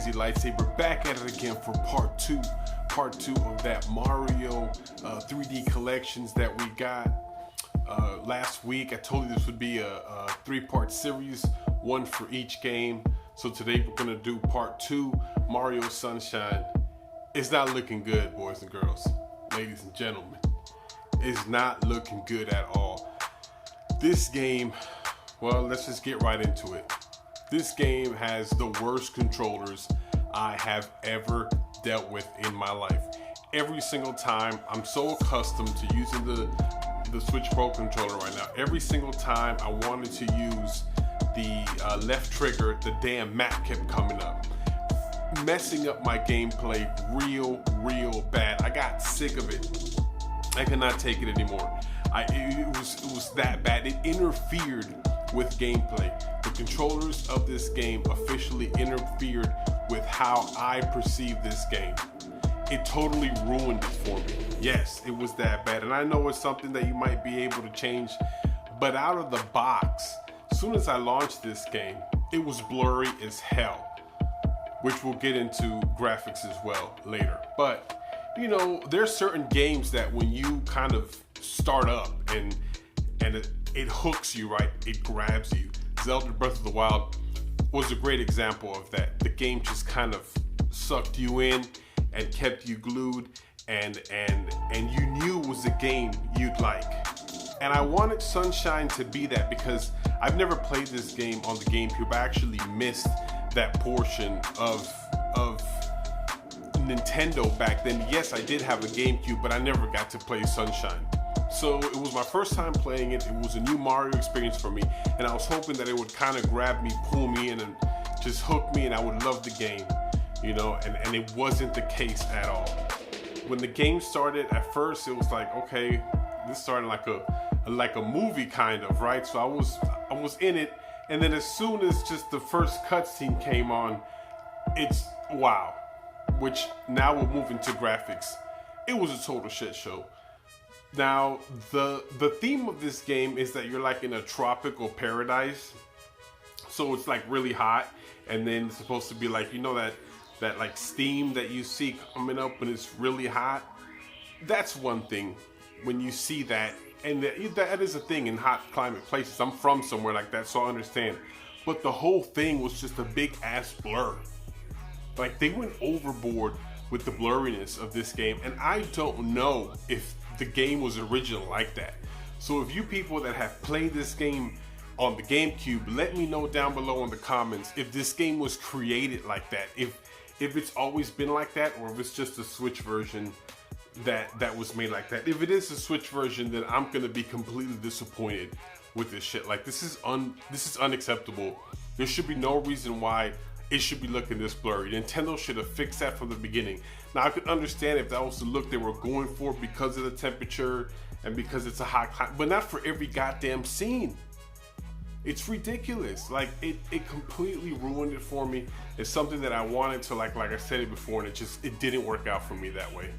Crazy Lightsaber, back at it again for part two of that Mario 3D collections that we got last week. I told you this would be a 3-part series, one for each game. So today we're gonna do part 2, Mario Sunshine. It's not looking good, boys and girls, ladies and gentlemen. It's not looking good at all. This game, well, let's just get right into it. This game has the worst controllers I have ever dealt with in my life. Every single time, I'm so accustomed to using the Switch Pro controller right now. Every single time I wanted to use the left trigger, the damn map kept coming up, messing up my gameplay real bad. I got sick of it. I cannot take it anymore. It was that bad. It interfered with gameplay. The controllers of this game officially interfered with how I perceive this game. It totally ruined it for me. Yes, it was that bad. And I know it's something that you might be able to change, but out of the box, as soon as I launched this game, it was blurry as hell, which we'll get into graphics as well later. But, you know, there's certain games that when you kind of start up and it hooks you, right? It grabs you. Zelda Breath of the Wild was a great example of that. The game just kind of sucked you in and kept you glued, and you knew it was a game you'd like. And I wanted Sunshine to be that because I've never played this game on the GameCube. I actually missed that portion of Nintendo back then. Yes, I did have a GameCube, but I never got to play Sunshine. So it was my first time playing it. It was a new Mario experience for me, and I was hoping that it would kind of grab me, pull me in, and just hook me, and I would love the game, you know, and it wasn't the case at all. When the game started, at first it was like, okay, this started like a movie kind of, right? So I was in it, and then as soon as just the first cutscene came on, it's wow. Which now we're moving to graphics. It was a total shit show. Now, the theme of this game is that you're like in a tropical paradise. So it's like really hot, and then it's supposed to be like, you know, that like steam that you see coming up when it's really hot. That's one thing when you see that, and that is a thing in hot climate places. I'm from somewhere like that, so I understand. But the whole thing was just a big ass blur. Like, they went overboard with the blurriness of this game, and I don't know if the game was original like that. So if you people that have played this game on the GameCube, let me know down below in the comments if this game was created like that, if it's always been like that, or if it's just a Switch version that was made like that. If it is a Switch version, then I'm gonna be completely disappointed with this shit. Like, this is unacceptable. There should be no reason why it should be looking this blurry. Nintendo should have fixed that from the beginning. Now, I could understand if that was the look they were going for because of the temperature and because it's a hot climate, but not for every goddamn scene. It's ridiculous. Like, it completely ruined it for me. It's something that I wanted to, like I said it before, and it didn't work out for me that way.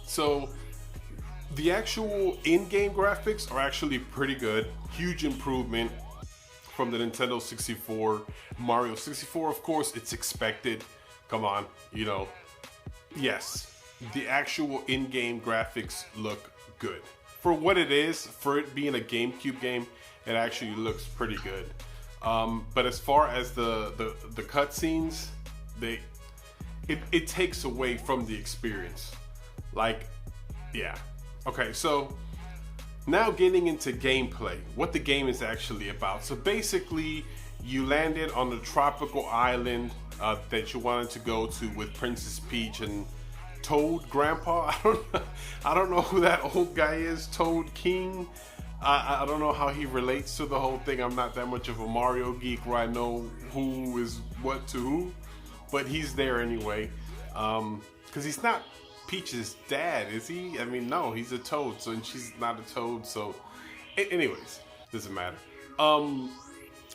So the actual in-game graphics are actually pretty good. Huge improvement from the Nintendo 64. Mario 64, of course, it's expected. Come on, you know. Yes, the actual in-game graphics look good. For what it is, for it being a GameCube game, it actually looks pretty good. But as far as the cutscenes, it takes away from the experience. Like, yeah. Okay, so now getting into gameplay, what the game is actually about. So basically, you landed on the tropical island that you wanted to go to with Princess Peach and Toad Grandpa. I don't know who that old guy is, Toad King. I don't know how he relates to the whole thing. I'm not that much of a Mario geek where I know who is what to who, but he's there anyway. Because he's not Peach's dad, is he? I mean, no, he's a Toad, and she's not a Toad, so anyways, doesn't matter.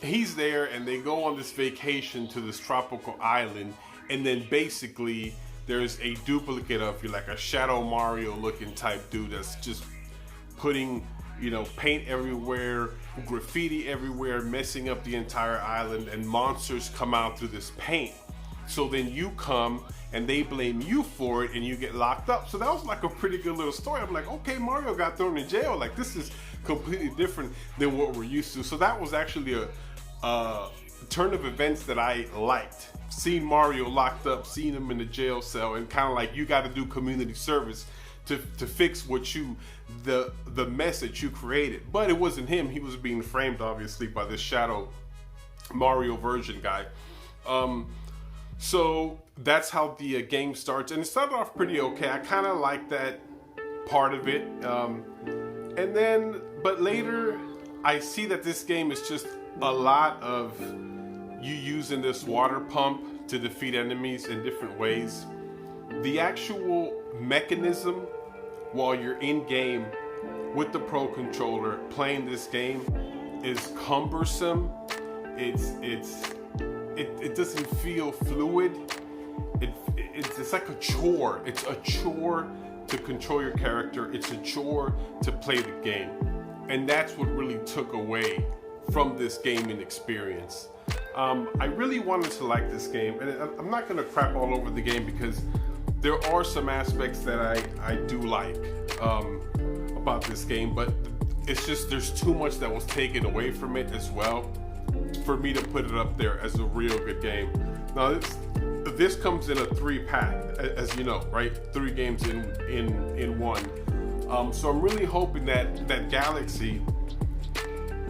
He's there, and they go on this vacation to this tropical island, and then basically there's a duplicate of you, like a Shadow Mario looking type dude that's just putting, you know, paint everywhere, graffiti everywhere, messing up the entire island, and monsters come out through this paint. So then you come and they blame you for it and you get locked up. So that was like a pretty good little story. I'm like, okay, Mario got thrown in jail. Like, this is completely different than what we're used to. So that was actually a turn of events that I liked. Seeing Mario locked up, seeing him in the jail cell, and kind of like, you got to do community service to fix what the mess that you created. But it wasn't him. He was being framed, obviously, by this Shadow Mario version guy. So that's how the game starts, and it started off pretty okay. I kind of like that part of it, and then, but later I see that this game is just a lot of you using this water pump to defeat enemies in different ways. The actual mechanism while you're in game with the Pro Controller playing this game is cumbersome. It doesn't feel fluid. It's like a chore. It's a chore to control your character. It's a chore to play the game. And that's what really took away from this gaming experience. I really wanted to like this game, and I'm not gonna crap all over the game because there are some aspects that I do like about this game, but it's just, there's too much that was taken away from it as well for me to put it up there as a real good game. Now this comes in a 3-pack, as you know, right? 3 games in one. So I'm really hoping that Galaxy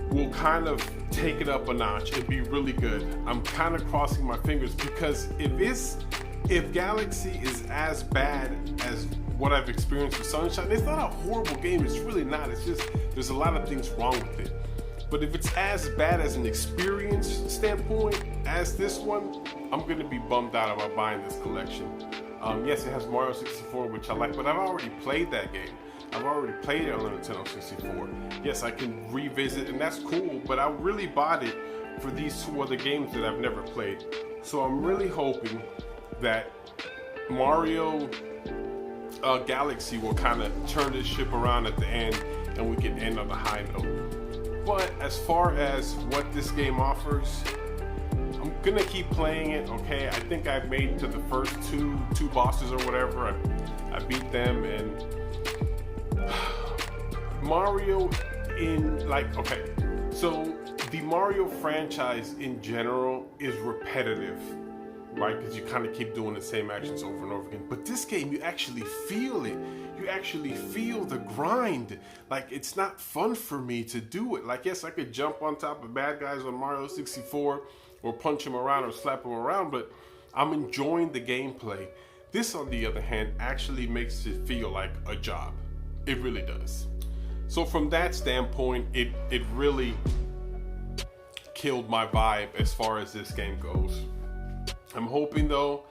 will kind of take it up a notch and be really good. I'm kind of crossing my fingers, because if Galaxy is as bad as what I've experienced with Sunshine, it's not a horrible game. It's really not. It's just, there's a lot of things wrong with it. But if it's as bad as an experience standpoint as this one, I'm going to be bummed out about buying this collection. Yes, it has Mario 64, which I like, but I've already played that game. I've already played it on the Nintendo 64. Yes, I can revisit, and that's cool, but I really bought it for these 2 other games that I've never played. So I'm really hoping that Mario Galaxy will kind of turn this ship around at the end, and we can end on a high note. But as far as what this game offers, I'm gonna keep playing it, okay? I think I've made it to the first two bosses or whatever. I beat them, and Mario okay, so the Mario franchise in general is repetitive, right? Because you kind of keep doing the same actions over and over again. But this game, you actually feel it. You actually feel the grind. Like, it's not fun for me to do it. Like, yes, I could jump on top of bad guys on Mario 64 or punch them around or slap them around, but I'm enjoying the gameplay. This, on the other hand, actually makes it feel like a job. It really does. So from that standpoint, it really killed my vibe as far as this game goes. I'm hoping, though,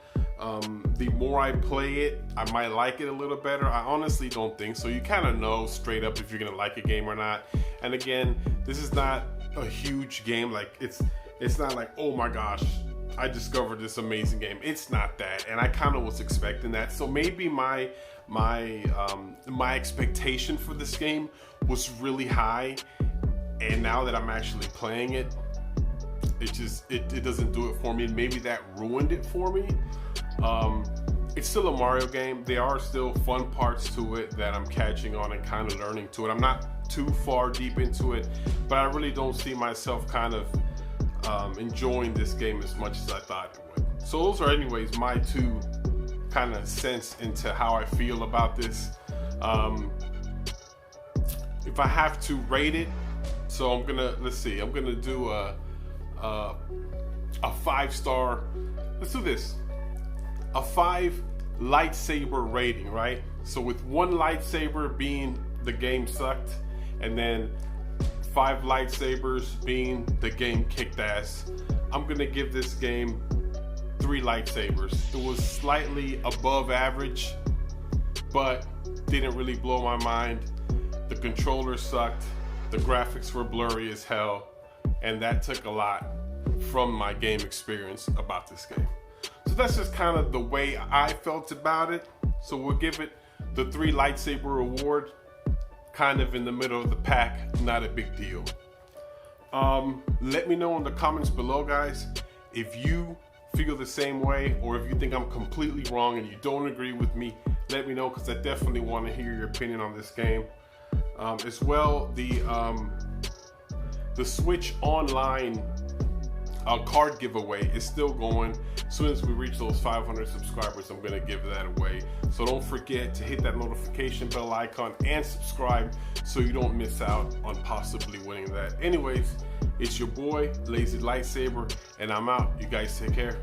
the more I play it, I might like it a little better. I honestly don't think so. You kind of know straight up if you're gonna like a game or not. And again, this is not a huge game. Like, it's not like, oh my gosh, I discovered this amazing game. It's not that, and I kind of was expecting that. So maybe my expectation for this game was really high, and now that I'm actually playing it, it doesn't do it for me, and maybe that ruined it for me. It's still a Mario game. There are still fun parts to it that I'm catching on and kind of learning to it. I'm not too far deep into it, but I really don't see myself kind of enjoying this game as much as I thought it would. So those are anyways my 2 kind of cents into how I feel about this. If I have to rate it, so I'm gonna do a 5-star. Let's do this. A 5 lightsaber rating, right? So with 1 lightsaber being the game sucked, and then 5 lightsabers being the game kicked ass, I'm gonna give this game 3 lightsabers. It was slightly above average, but didn't really blow my mind. The controller sucked, the graphics were blurry as hell, and that took a lot from my game experience about this game. So that's just kind of the way I felt about it. So we'll give it the 3 lightsaber award, kind of in the middle of the pack, not a big deal. Let me know in the comments below, guys, if you feel the same way, or if you think I'm completely wrong and you don't agree with me, let me know, because I definitely want to hear your opinion on this game. As well, the Switch Online card giveaway is still going. As soon as we reach those 500 subscribers, I'm gonna give that away. So don't forget to hit that notification bell icon and subscribe so you don't miss out on possibly winning that. Anyways, it's your boy, Lazy Lightsaber, and I'm out. You guys take care.